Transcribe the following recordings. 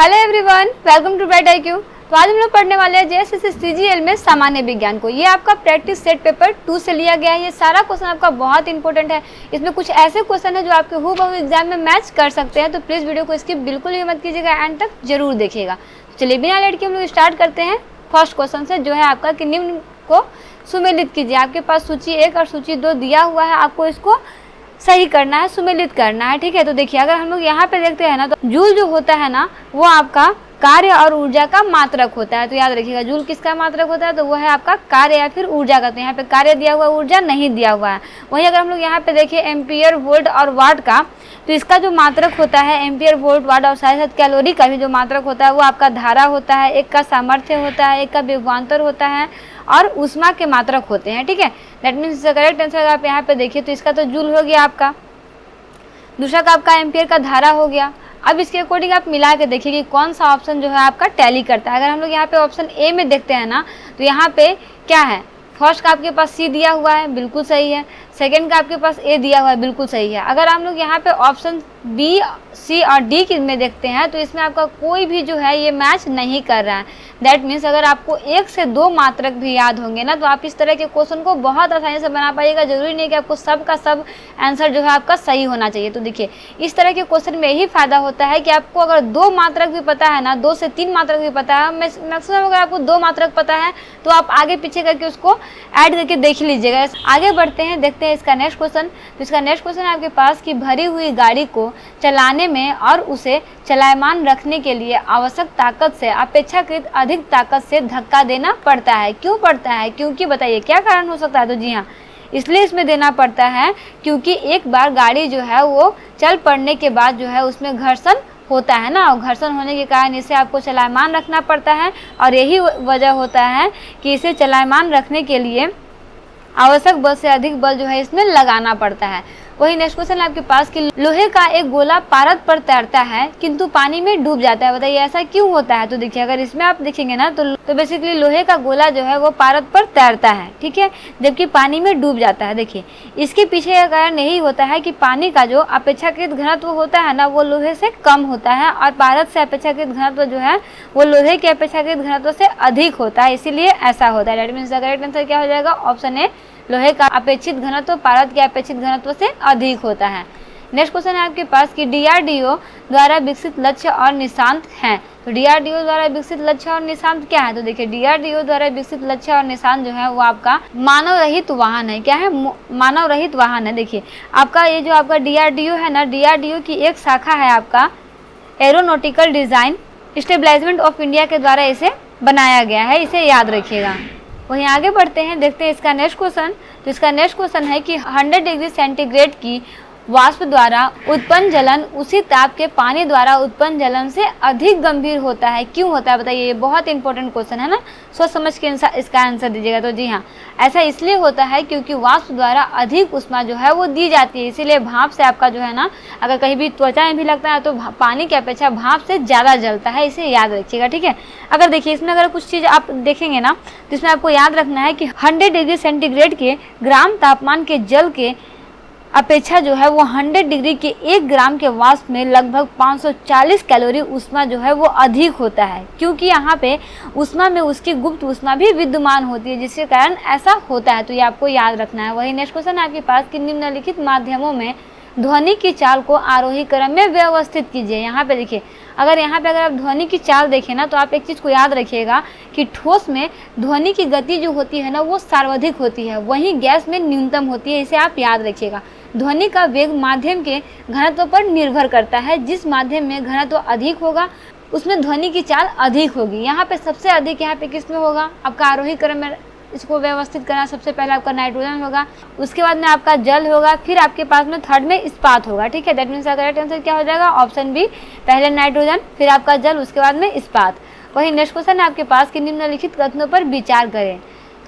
Hello everyone, welcome to bright IQ। तो आज हम लोग पढ़ने वाले हैं JSS CGL में सामान्य विज्ञान को। ये आपका प्रैक्टिस सेट पेपर 2 से लिया गया है। ये सारा क्वेश्चन आपका बहुत इंपॉर्टेंट है। इसमें कुछ ऐसे क्वेश्चन है जो आपके हूबहू एग्जाम में मैच कर सकते हैं, तो प्लीज़ वीडियो को स्किप बिल्कुल भी मत कीजिएगा, एंड तक जरूर देखिएगा। चलिए बिना लेट के हम लोग स्टार्ट करते हैं फर्स्ट क्वेश्चन से, जो है आपका कि निम्न को सुमेलित कीजिए। आपके पास सूची 1 और सूची 2 दिया हुआ है, आपको इसको सही करना है, सुमेलित करना है। ठीक है, तो देखिए अगर हम लोग यहाँ पे देखते हैं ना, तो जूल जो होता है ना वो आपका कार्य और ऊर्जा का मात्रक होता है। तो याद रखिएगा, जूल किसका मात्रक होता है, तो वो है आपका कार्य या फिर ऊर्जा का। तो यहाँ पे कार्य दिया हुआ, ऊर्जा नहीं दिया हुआ है। वहीं अगर हम लोग यहाँ पे देखिए एम्पियर, वोल्ट और वाट का, तो इसका जो मात्रक होता है एम्पियर, वोल्ट, वाट और साथ साथ कैलोरी का भी जो मात्रक होता है वो आपका धारा होता है, एक का सामर्थ्य होता है, एक का विभवांतर होता है और ऊष्मा के मात्रक होते हैं। ठीक है, दैट मीन्स करेक्ट आंसर आप यहाँ पे देखिए तो इसका तो जूल हो गया आपका, दूसरा का आपका एम्पियर का धारा हो गया। अब इसके अकॉर्डिंग आप मिला के देखिए कि कौन सा ऑप्शन जो है आपका टैली करता है। अगर हम लोग यहाँ पे ऑप्शन ए में देखते हैं ना, तो यहाँ पे क्या है, फर्स्ट का आपके पास सी दिया हुआ है, बिल्कुल सही है। सेकंड का आपके पास ए दिया हुआ है, बिल्कुल सही है। अगर हम लोग यहाँ पे ऑप्शन बी, सी और डी में देखते हैं, तो इसमें आपका कोई भी जो है ये मैच नहीं कर रहा है। दैट मीन्स अगर आपको 1 से 2 मात्रक भी याद होंगे ना, तो आप इस तरह के क्वेश्चन को बहुत आसानी से बना पाइएगा। जरूरी नहीं कि आपको सब का सब आंसर जो है आपका सही होना चाहिए। तो देखिए इस तरह के क्वेश्चन में यही फायदा होता है कि आपको अगर 2 मात्रक भी पता है ना, 2 से 3 मात्रक भी पता है, मैक्सिमम अगर आपको 2 मात्रक पता है तो आप आगे पीछे करके उसको ऐड करके देख लीजिएगा। आगे बढ़ते हैं, देखते हैं इसका नेक्स्ट क्वेश्चन। तो इसका नेक्स्ट क्वेश्चन है आपके पास कि भरी हुई गाड़ी को चलाने में और उसे चलायमान रखने के लिए आवश्यक ताकत से अपेक्षाकृत अधिक ताकत से धक्का देना पड़ता है। क्यों पड़ता है, क्योंकि बताइए क्या कारण हो सकता है। तो जी हाँ, इसलिए इसमें देना पड़ता है क्योंकि एक बार गाड़ी जो है वो चल पड़ने के बाद जो है उसमें घर्षण होता है ना, और घर्षण होने के कारण इसे आपको चलायमान रखना पड़ता है। और यही वजह होता है कि इसे चलायमान रखने के लिए आवश्यक बल से अधिक बल जो है इसमें लगाना पड़ता है। वही नेक्स्ट क्वेश्चन आपके पास कि लोहे का एक गोला पारद पर तैरता है किंतु पानी में डूब जाता है। बताइए ऐसा क्यों होता है। तो देखिए अगर इसमें आप देखेंगे ना, तो बेसिकली लोहे का गोला जो है वो पारद पर तैरता है, ठीक है, जबकि पानी में डूब जाता है। देखिए इसके पीछे का कारण यही होता है कि पानी का जो अपेक्षाकृत घनत्व होता है ना वो लोहे से कम होता है, और पारद से अपेक्षाकृत घनत्व जो है वो लोहे के अपेक्षाकृत घनत्व से अधिक होता है, इसीलिए ऐसा होता है। That means the correct answer क्या हो जाएगा, ऑप्शन ए, लोहे का अपेक्षित घनत्व पारद के अपेक्षित घनत्व से अधिक होता है। नेक्स्ट क्वेश्चन है आपके पास कि DRDO द्वारा विकसित लक्ष्य और निशांत हैं। तो DRDO द्वारा विकसित लक्ष्य और निशांत क्या है। तो देखिए DRDO द्वारा विकसित लक्ष्य और निशांत जो है वो आपका मानव रहित वाहन है। क्या है, मानव रहित वाहन है। देखिए आपका ये जो आपका DRDO है ना, DRDO की एक शाखा है आपका aeronautical design establishment of India के द्वारा इसे बनाया गया है, इसे याद रखिएगा। वहीं आगे बढ़ते हैं, देखते हैं इसका नेक्स्ट क्वेश्चन। तो इसका नेक्स्ट क्वेश्चन है कि 100 डिग्री सेंटीग्रेड की वाष्प द्वारा उत्पन्न जलन उसी ताप के पानी द्वारा उत्पन्न जलन से अधिक गंभीर होता है। क्यों होता है बताइए, ये बहुत इंपॉर्टेंट क्वेश्चन है ना, सोच समझ के इसका आंसर दीजिएगा। तो जी हाँ, ऐसा इसलिए होता है क्योंकि वाष्प द्वारा अधिक ऊष्मा जो है वो दी जाती है, इसीलिए भाप से आपका जो है ना, अगर कहीं भी त्वचा में भी लगता है तो पानी की अपेक्षा भाप से ज़्यादा जलता है, इसे याद रखिएगा। ठीक है, अगर देखिए इसमें अगर कुछ चीज़ आप देखेंगे ना, तो इसमें आपको याद रखना है कि 100 डिग्री सेंटीग्रेड के ग्राम तापमान के जल के अपेक्षा जो है वो 100 डिग्री के 1 ग्राम के वाष्प में लगभग 540 कैलोरी ऊष्मा जो है वो अधिक होता है, क्योंकि यहाँ पे ऊष्मा में उसकी गुप्त ऊष्मा भी विद्यमान होती है, जिसके कारण ऐसा होता है। तो ये आपको याद रखना है। वही नेक्स्ट क्वेश्चन है आपके पास कि निम्नलिखित माध्यमों में ध्वनि की चाल को आरोही क्रम में व्यवस्थित कीजिए। यहाँ पे देखिए, अगर आप ध्वनि की चाल देखें ना, तो आप एक चीज़ को याद रखिएगा कि ठोस में ध्वनि की गति जो होती है ना वो सर्वाधिक होती है, वहीं गैस में न्यूनतम होती है, इसे आप याद रखिएगा। ध्वनि का वेग माध्यम के घनत्व पर निर्भर करता है। जिस माध्यम में घनत्व अधिक होगा उसमें ध्वनि की चाल अधिक होगी। यहाँ पे सबसे अधिक यहाँ पे किस में होगा, आपका आरोही क्रम में इसको व्यवस्थित करना, सबसे पहले आपका नाइट्रोजन होगा, उसके बाद में आपका जल होगा, फिर आपके पास में थर्ड में इस्पात होगा। ठीक है, दैट मीन्स करेक्ट आंसर क्या हो जाएगा, ऑप्शन बी, पहले नाइट्रोजन फिर आपका जल उसके बाद में इस्पात। वही नेक्स्ट क्वेश्चन है आपके पास कि निम्नलिखित कथनों पर विचार करें।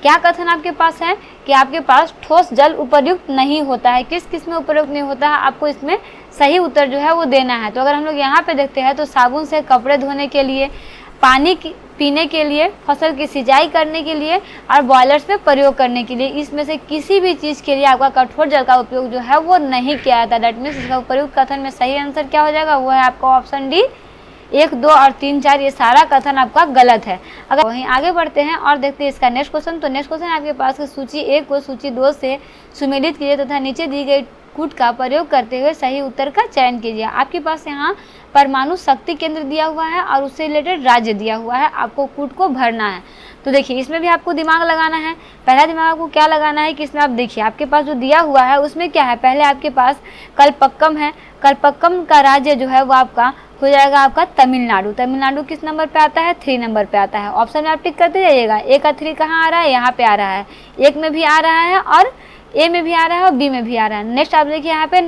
क्या कथन आपके पास है कि आपके पास ठोस जल उपयुक्त नहीं होता है, किस किस में उपयुक्त नहीं होता है, आपको इसमें सही उत्तर जो है वो देना है। तो अगर हम लोग यहाँ पे देखते हैं तो साबुन से कपड़े धोने के लिए, पानी पीने के लिए, फसल की सिंचाई करने के लिए और बॉयलर्स में प्रयोग करने के लिए, इसमें से किसी भी चीज़ के लिए आपका कठोर जल का उपयोग जो है वो नहीं किया जाता। दैट मीन्स इसका उपयुक्त कथन में सही आंसर क्या हो जाएगा, वो है आपका ऑप्शन डी, 1, 2 और 3, 4 ये सारा कथन आपका गलत है। अगर वहीं आगे बढ़ते हैं और देखते हैं इसका नेक्स्ट क्वेश्चन। तो नेक्स्ट क्वेश्चन आपके पास सूची 1 को सूची 2 से सुमेलित कीजिए तथा नीचे दी गई कूट का प्रयोग करते हुए सही उत्तर का चयन कीजिए। आपके पास यहाँ परमाणु शक्ति केंद्र दिया हुआ है और उससे रिलेटेड राज्य दिया हुआ है, आपको कूट को भरना है। तो देखिए इसमें भी आपको दिमाग लगाना है। पहला दिमाग आपको क्या लगाना है कि इसमें आप देखिए आपके पास जो दिया हुआ है उसमें क्या है, पहले आपके पास कलपक्कम है। कलपक्कम का राज्य जो है वो आपका हो जाएगा आपका तमिलनाडु। तमिलनाडु किस नंबर पे आता है, 3 नंबर पे आता है। ऑप्शन में आप टिक करते जाइएगा। ए का 3 कहाँ आ रहा है, यहाँ पे आ रहा है, 1 में भी आ रहा है और ए में भी आ रहा है और बी में भी आ रहा है। नेक्स्ट आप देखिए यहाँ पे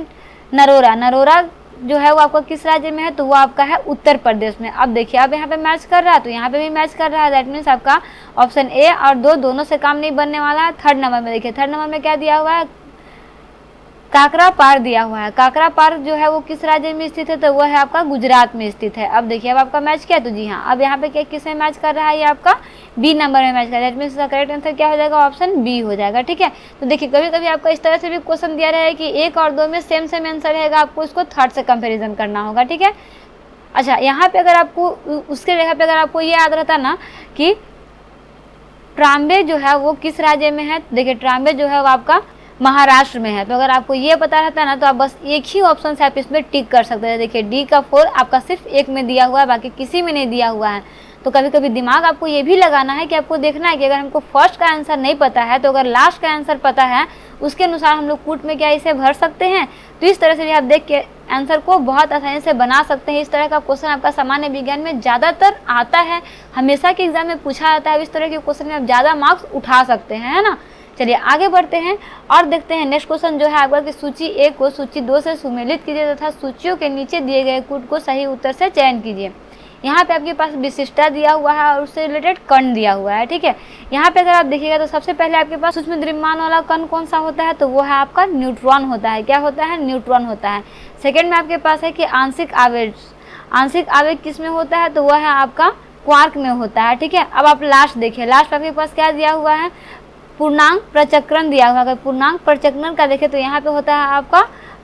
नरोरा। नरोरा जो है वो आपका किस राज्य में है, तो वो आपका है उत्तर प्रदेश में। अब देखिए अब यहाँ पे मैच कर रहा है तो यहाँ पे भी मैच कर रहा है, दैट मीन्स आपका ऑप्शन ए और 2 दोनों से काम नहीं बनने वाला है। थर्ड नंबर में देखिए, थर्ड नंबर में क्या दिया हुआ है, काकरा पार दिया हुआ है। काकरा पार जो है वो किस राज्य में स्थित है, तो वो है आपका गुजरात में स्थित है। अब देखिए अब आपका मैच क्या है, तो जी हाँ अब यहाँ पे क्या किस में मैच कर रहा है, ये आपका बी नंबर में मैच कर रहा है। दैट मीन्स इसका करेक्ट आंसर क्या हो जाएगा, ऑप्शन बी हो जाएगा। ठीक है, तो देखिए कभी कभी आपका इस तरह से भी क्वेश्चन दिया रहा है कि 1 और 2 में सेम सेम आंसर रहेगा, आपको इसको थर्ड से कंपेरिजन करना होगा। ठीक है, अच्छा यहाँ पे अगर आपको उसके जगह पे अगर आपको ये याद रहता ना कि ट्राम्बे जो है वो किस राज्य में है, देखिए ट्राम्बे जो है वो आपका महाराष्ट्र में है। तो अगर आपको ये पता रहता है ना तो आप बस एक ही ऑप्शन से आप इसमें टिक कर सकते हैं। देखिए डी का 4 आपका सिर्फ एक में दिया हुआ है, बाकी किसी में नहीं दिया हुआ है। तो कभी कभी दिमाग आपको ये भी लगाना है कि आपको देखना है कि अगर हमको फर्स्ट का आंसर नहीं पता है तो अगर लास्ट का आंसर पता है उसके अनुसार हम लोग कूट में क्या इसे भर सकते हैं। तो इस तरह से भी आप देख के आंसर को बहुत आसानी से बना सकते हैं। इस तरह का क्वेश्चन आपका सामान्य विज्ञान में ज़्यादातर आता है, हमेशा के एग्जाम में पूछा जाता है। इस तरह के क्वेश्चन में आप ज़्यादा मार्क्स उठा सकते हैं, है ना। चलिए आगे बढ़ते हैं और देखते हैं नेक्स्ट क्वेश्चन जो है आपका कि सूची 1 को सूची 2 से सुमेलित कीजिए तथा सूचियों के नीचे दिए गए कूट को सही उत्तर से चयन कीजिए। यहाँ पे आपके पास विशिष्टता दिया हुआ है और उससे रिलेटेड कण दिया हुआ है। ठीक है, यहाँ पे अगर आप देखिएगा तो सबसे पहले आपके पास सूक्ष्म द्रव्यमान वाला कण कौन सा होता है, तो वो है आपका न्यूट्रॉन होता है। क्या होता है, न्यूट्रॉन होता है। सेकेंड में आपके पास है कि आंशिक आवेश। आंशिक आवेश किस में होता है, तो वह है आपका क्वार्क में होता है। ठीक है, अब आप लास्ट देखिए, लास्ट आपके पास क्या दिया हुआ है, पूर्णांक प्रचक्रण दिया हुआ है। अगर पूर्णांक प्रचक्रण का देखें तो यहाँ पे होता है आपका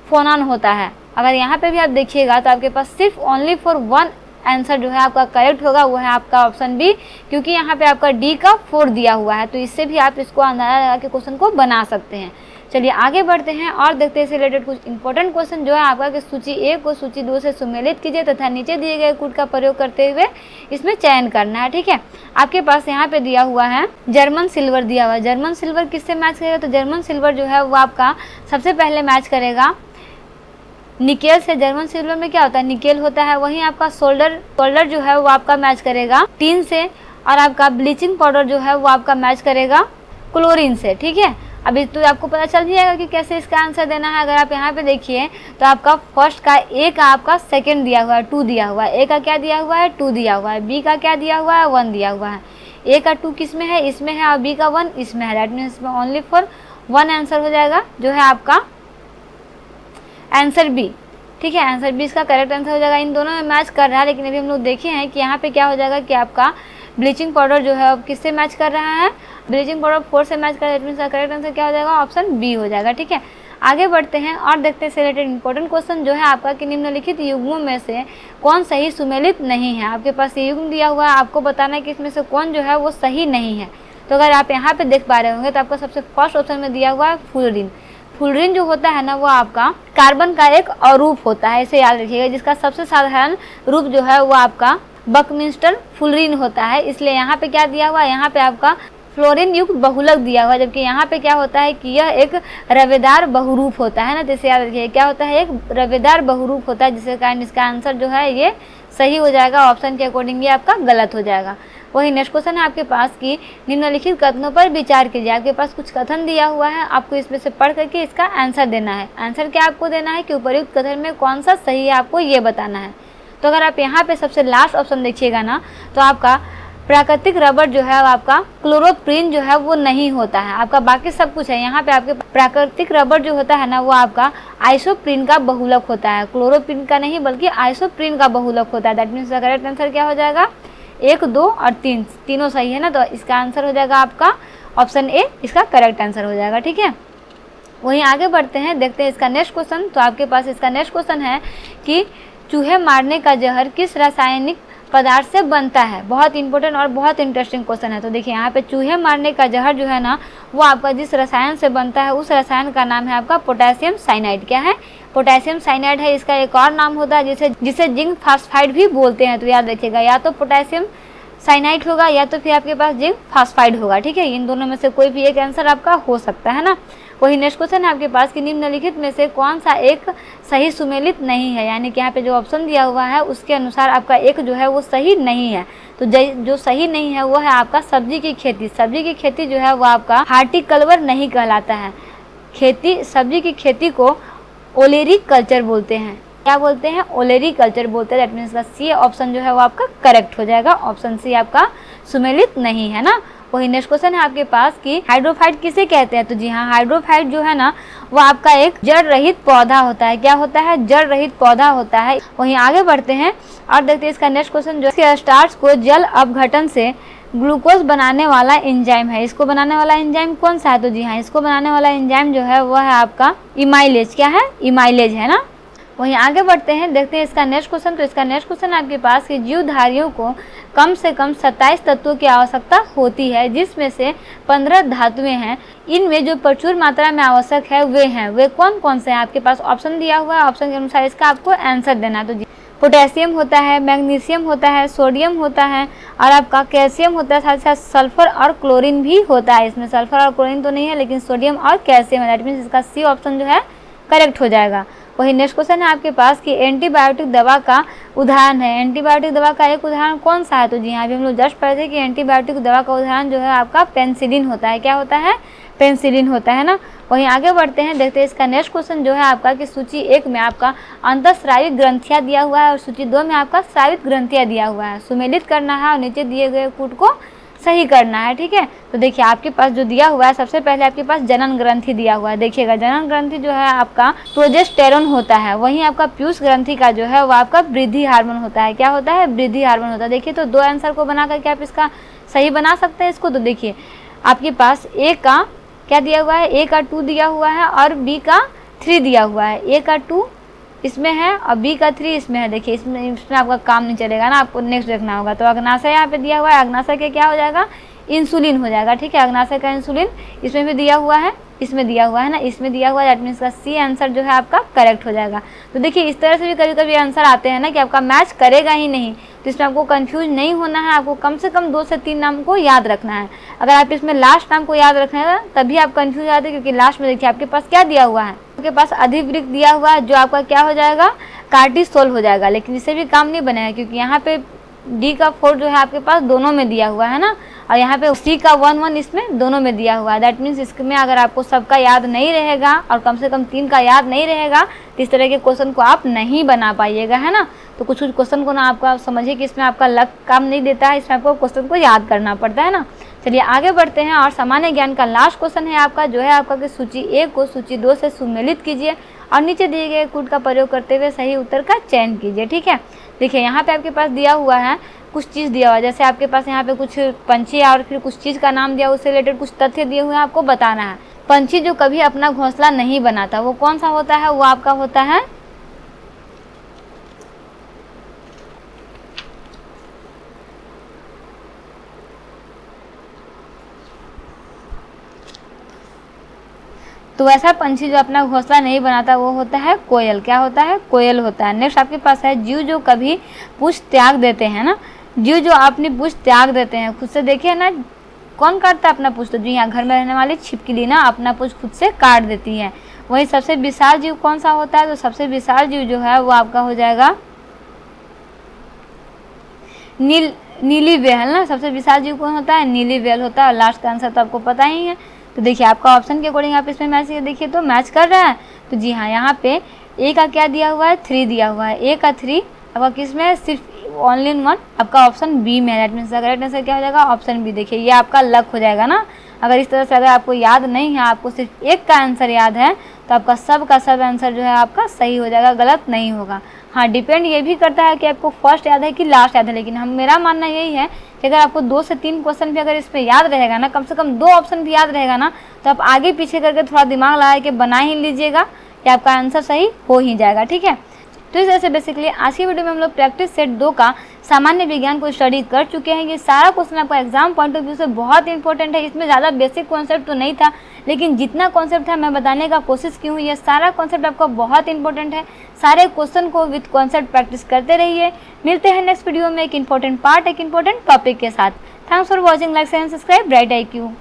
फोनॉन होता है। अगर यहाँ पे भी आप देखिएगा तो आपके पास सिर्फ ओनली फॉर 1 आंसर जो है आपका करेक्ट होगा, वो है आपका ऑप्शन बी, क्योंकि यहाँ पे आपका डी का 4 दिया हुआ है। तो इससे भी आप इसको अंदाजा लगा के क्वेश्चन को बना सकते हैं। चलिए आगे बढ़ते हैं और देखते हैं इससे रिलेटेड कुछ इंपॉर्टेंट क्वेश्चन जो है आपका कि सूची 1 को सूची 2 से सुमेलित कीजिए तथा नीचे दिए गए कूट का प्रयोग करते हुए इसमें चयन करना है। ठीक है, आपके पास यहाँ पे दिया हुआ है जर्मन सिल्वर दिया हुआ है। जर्मन सिल्वर किससे मैच करेगा, तो जर्मन सिल्वर जो है वो आपका सबसे पहले मैच करेगा निकेल से। जर्मन सिल्वर में क्या होता है, निकेल होता है। वहीं आपका सोल्डर जो है वो आपका मैच करेगा टीन से और आपका ब्लीचिंग पाउडर जो है वो आपका मैच करेगा क्लोरीन से। ठीक है, अभी तो आपको पता चल जाएगा कि कैसे इसका आंसर देना है। अगर आप यहाँ पे देखिए तो आपका फर्स्ट का ए का आपका सेकंड दिया हुआ है, 2 दिया हुआ है। ए का क्या दिया हुआ है, 2 दिया हुआ है। बी का क्या दिया हुआ है, 1 दिया हुआ है। ए का 2 किस में है, इसमें है, और बी का 1 इसमें है। दैट मीन्स इसमें ओनली फॉर 1 आंसर हो जाएगा जो है आपका आंसर बी। ठीक है, आंसर बी इसका करेक्ट आंसर हो जाएगा। इन दोनों में मैच कर रहा है, लेकिन अभी हम लोग देखे हैं कि यहाँ पे क्या हो जाएगा कि आपका ब्लीचिंग पाउडर जो है किससे मैच कर रहा है, ब्लीचिंग पाउडर 4 से मैच कर रहा है। मीन्स करेक्ट आंसर क्या हो जाएगा, ऑप्शन बी हो जाएगा। ठीक है, आगे बढ़ते हैं और देखते हैं रिलेटेड इंपॉर्टेंट क्वेश्चन जो है आपका कि निम्नलिखित युग्मों में से कौन सही सुमेलित नहीं है। आपके पास ये युग्म दिया हुआ है, आपको बताना है कि इसमें से कौन जो है वो सही नहीं है। तो अगर आप यहाँ पे देख पा रहे होंगे तो आपका सबसे फर्स्ट ऑप्शन में दिया हुआ है फ्लोरीन। फ्लोरीन जो होता है ना वो आपका कार्बन का एक अरूप होता है, इसे याद रखिएगा, जिसका सबसे साधारण रूप जो है वो आपका बकमिंस्टर फ्लोरीन होता है। इसलिए यहाँ पे क्या दिया हुआ है, यहाँ पे आपका फ्लोरीन युक्त बहुलक दिया हुआ है, जबकि यहाँ पे क्या होता है कि यह एक रवेदार बहुरूप होता है ना। तो इसे याद रखिए, क्या होता है, एक रवेदार बहुरूप होता है, जिसके कारण इसका आंसर जो है ये सही हो जाएगा। ऑप्शन के अकॉर्डिंग ये आपका गलत हो जाएगा। वही नेक्स्ट क्वेश्चन है आपके पास कि निम्नलिखित कथनों पर विचार कीजिए। आपके पास कुछ कथन दिया हुआ है, आपको इसमें से पढ़ करके इसका आंसर देना है। आंसर क्या आपको देना है कि उपर्युक्त कथन में कौन सा सही है, आपको ये बताना है। तो अगर आप यहाँ पे सबसे लास्ट ऑप्शन देखिएगा ना तो आपका प्राकृतिक रबर जो है आपका क्लोरोप्रीन जो है वो नहीं होता है, आपका बाकी सब कुछ है। यहाँ पे आपके प्राकृतिक रबर जो होता है ना वो आपका आइसोप्रीन का बहुलक होता है, क्लोरोप्रीन का नहीं बल्कि आइसोप्रीन का बहुलक होता है। दैट मीन्स करेक्ट आंसर क्या हो जाएगा, 1, 2 और 3 तीनों सही है ना। तो इसका आंसर हो जाएगा आपका ऑप्शन ए, इसका करेक्ट आंसर हो जाएगा। ठीक है, वहीं आगे बढ़ते हैं, देखते हैं इसका नेक्स्ट क्वेश्चन। तो आपके पास इसका नेक्स्ट क्वेश्चन है कि चूहे मारने का जहर किस रासायनिक पदार्थ से बनता है? बहुत इंपॉर्टेंट और बहुत इंटरेस्टिंग क्वेश्चन है। तो देखिए यहाँ पे चूहे मारने का जहर जो है ना वो आपका जिस रसायन से बनता है उस रसायन का नाम है आपका पोटेशियम साइनाइड। क्या है? पोटेशियम साइनाइड है। इसका एक और नाम होता है जिसे जिंक फास्फाइड भी बोलते हैं। तो याद रखिएगा, या तो पोटेशियम साइनाइड होगा या तो फिर आपके पास जिंक फास्फाइड होगा। ठीक है, इन दोनों में से कोई भी एक आंसर आपका हो सकता है ना। वही नेक्स्ट क्वेश्चन है आपके पास कि निम्नलिखित में से कौन सा एक सही सुमेलित नहीं है? यानी कि यहाँ पे जो ऑप्शन दिया हुआ है उसके अनुसार आपका एक जो है वो सही नहीं है। तो जो सही नहीं है वो है आपका सब्जी की खेती। सब्जी की खेती जो है वो आपका हार्टिकल्चर नहीं कहलाता है। सब्जी की खेती को ओलेरी कल्चर बोलते हैं। क्या बोलते हैं? ओलेरी कल्चर बोलते हैं। दैट मीन्स का सी ऑप्शन जो है वो आपका करेक्ट हो जाएगा। ऑप्शन सी आपका सुमेलित नहीं है ना। वही नेक्स्ट क्वेश्चन है आपके पास कि हाइड्रोफाइट किसे कहते हैं? तो जी हाँ, हाइड्रोफाइट जो है ना वो आपका एक जड़ रहित पौधा होता है। क्या होता है? जड़ रहित पौधा होता है। वहीं आगे बढ़ते हैं और देखते हैं इसका नेक्स्ट क्वेश्चन जो स्टार्च को जल अपघटन से ग्लूकोज बनाने वाला एंजाइम है। इसको बनाने वाला एंजाइम कौन सा है? तो जी हाँ, इसको बनाने वाला एंजाइम जो है वो है आपका इमाइलेज। क्या है? इमाइलेज है ना। वहीं आगे बढ़ते हैं, देखते हैं इसका नेक्स्ट क्वेश्चन। तो इसका नेक्स्ट क्वेश्चन आपके पास कि जीवधारियों को कम से कम 27 तत्वों की आवश्यकता होती है जिसमें से 15 धातुएं हैं। इनमें जो प्रचुर मात्रा में आवश्यक है वे कौन कौन से हैं? आपके पास ऑप्शन दिया हुआ है, ऑप्शन के अनुसार इसका आपको आंसर देना है। तो पोटेशियम होता है, मैग्नीशियम होता है, सोडियम होता है और आपका कैल्शियम होता है, साथ ही साथ सल्फर और क्लोरीन भी होता है। इसमें सल्फर और क्लोरीन तो नहीं है लेकिन सोडियम और कैल्शियम है। दैट मीन्स इसका सी ऑप्शन जो है करेक्ट हो जाएगा। वही नेक्स्ट क्वेश्चन है आपके पास कि एंटीबायोटिक दवा का उदाहरण है। एंटीबायोटिक दवा का एक उदाहरण कौन सा है? तो जी हाँ, अभी हम लोग जस्ट पढ़े थे कि एंटीबायोटिक दवा का उदाहरण जो है आपका पेनिसिलिन होता है। क्या होता है? पेनिसिलिन होता है ना। वहीं आगे बढ़ते हैं, देखते हैं इसका नेक्स्ट क्वेश्चन जो है आपका कि सूची 1 में आपका अंतःस्रावित ग्रंथियां दिया हुआ है और सूची 2 में आपका स्रावित ग्रंथियां दिया हुआ है। सुमेलित करना है और नीचे दिए गए कूट को सही करना है। ठीक है, तो देखिए आपके पास जो दिया हुआ है सबसे पहले आपके पास जनन ग्रंथि दिया हुआ है। देखिएगा, जनन ग्रंथि जो है आपका प्रोजेस्टेरोन होता है। वहीं आपका पीयूष ग्रंथि का जो है वो आपका वृद्धि हार्मोन होता है। क्या होता है? वृद्धि हार्मोन होता है। देखिए, तो दो आंसर को बना करके आप इसका सही बना सकते हैं इसको। तो देखिए आपके पास ए का क्या दिया हुआ है? ए का 2 दिया हुआ है और बी का 3 दिया हुआ है। ए का 2 इसमें है और बी का 3 इसमें है। देखिए इसमें आपका काम नहीं चलेगा ना, आपको नेक्स्ट देखना होगा। तो अग्नाशय यहाँ पे दिया हुआ है, अग्नाशय के क्या हो जाएगा? इंसुलिन हो जाएगा। ठीक है, अग्नाशय का इंसुलिन इसमें भी दिया हुआ है, इसमें दिया हुआ है ना, इसमें दिया हुआ है। दैट मीन्स का सी आंसर जो है आपका करेक्ट हो जाएगा। तो देखिए इस तरह से भी कभी कभी आंसर आते हैं ना कि आपका मैच करेगा ही नहीं, तो इसमें आपको कंफ्यूज नहीं होना है। आपको कम से कम 2 से 3 नाम को याद रखना है। अगर आप इसमें लास्ट नाम को याद रखना है तभी आप कंफ्यूज आते हैं, क्योंकि लास्ट में देखिए आपके पास क्या दिया हुआ है? आपके पास अधिवृक्क दिया हुआ है जो आपका क्या हो जाएगा? कार्टिसोल हो जाएगा। लेकिन इससे भी काम नहीं बनेगा क्योंकि यहाँ पे डी का 4 जो है आपके पास दोनों में दिया हुआ है ना, और यहाँ पे सी का 1 इसमें दोनों में दिया हुआ है। दैट मीन्स इसमें अगर आपको सबका याद नहीं रहेगा और कम से कम 3 का याद नहीं रहेगा तो इस तरह के क्वेश्चन को आप नहीं बना पाइएगा, है ना। तो कुछ क्वेश्चन को ना आपका समझिए कि इसमें आपका लक काम नहीं देता है, इसमें आपको क्वेश्चन को याद करना पड़ता है ना। चलिए आगे बढ़ते हैं और सामान्य ज्ञान का लास्ट क्वेश्चन है आपका जो है आपका कि सूची 1 को सूची 2 से सुमेलित कीजिए और नीचे दिए गए कूट का प्रयोग करते हुए सही उत्तर का चयन कीजिए। ठीक है, देखिए यहाँ पे आपके पास दिया हुआ है कुछ चीज़ दिया हुआ है, जैसे आपके पास यहाँ पे कुछ पंछी और फिर कुछ चीज़ का नाम दिया, उससे रिलेटेड कुछ तथ्य दिए हुए हैं, आपको बताना है। पंछी जो कभी अपना घोंसला नहीं बनाता वो कौन सा होता है? वो आपका होता है तो वैसा पंछी जो अपना घोंसला नहीं बनाता वो होता है कोयल। क्या होता है? कोयल होता है। नेक्स्ट आपके पास है जीव जो कभी पूंछ त्याग देते हैं ना, जीव जो अपनी पूंछ त्याग देते हैं खुद से। देखिए ना कौन काटता है अपना पूंछ? तो जी यहाँ घर में रहने वाली छिपकली ना अपना पूंछ खुद से काट देती है। वही सबसे विशाल जीव कौन सा होता है? तो सबसे विशाल जीव जो है वो आपका हो जाएगा नीली व्हेल ना। सबसे विशाल जीव कौन होता है? नीली व्हेल होता है। और लास्ट का आंसर तो आपको पता ही है। तो देखिए आपका ऑप्शन के अकॉर्डिंग आप इसमें मैच देखिए तो मैच कर रहा है। तो जी हाँ, यहाँ पे ए का क्या दिया हुआ है? 3 दिया हुआ है। ए का 3 आपका किस में है? सिर्फ ओनली इन 1 आपका ऑप्शन बी में है। दैट मीन्स करेक्ट आंसर क्या हो जाएगा? Option B. देखिए ये आपका लक हो जाएगा ना। अगर इस तरह से अगर आपको याद नहीं है, आपको सिर्फ एक का आंसर याद है तो आपका सब का सब आंसर जो है आपका सही हो जाएगा, गलत नहीं होगा। हाँ, डिपेंड ये भी करता है कि आपको फर्स्ट याद है कि लास्ट याद है। लेकिन मेरा मानना यही है कि अगर आपको 2 से 3 क्वेश्चन भी अगर इसमें याद रहेगा ना, कम से कम 2 ऑप्शन भी याद रहेगा ना, तो आप आगे पीछे करके थोड़ा दिमाग लगा के बना ही लीजिएगा कि आपका आंसर सही हो ही जाएगा। ठीक है, तो इस तरह से बेसिकली आज की वीडियो में हम लोग प्रैक्टिस सेट 2 का सामान्य विज्ञान को स्टडी कर चुके हैं। ये सारा क्वेश्चन आपका एग्जाम पॉइंट ऑफ व्यू से बहुत इंपॉर्टेंट है। इसमें ज़्यादा बेसिक कॉन्सेप्ट तो नहीं था, लेकिन जितना कॉन्सेप्ट था मैं बताने का कोशिश की हूँ। ये सारा कॉन्सेप्ट आपका बहुत इंपॉर्टेंट है। सारे क्वेश्चन को विद कॉन्सेप्ट प्रैक्टिस करते रहिए। मिलते हैं नेक्स्ट वीडियो में एक इंपॉर्टेंट पार्ट, एक इंपॉर्टेंट टॉपिक के साथ। Thanks for watching, like and subscribe bright IQ।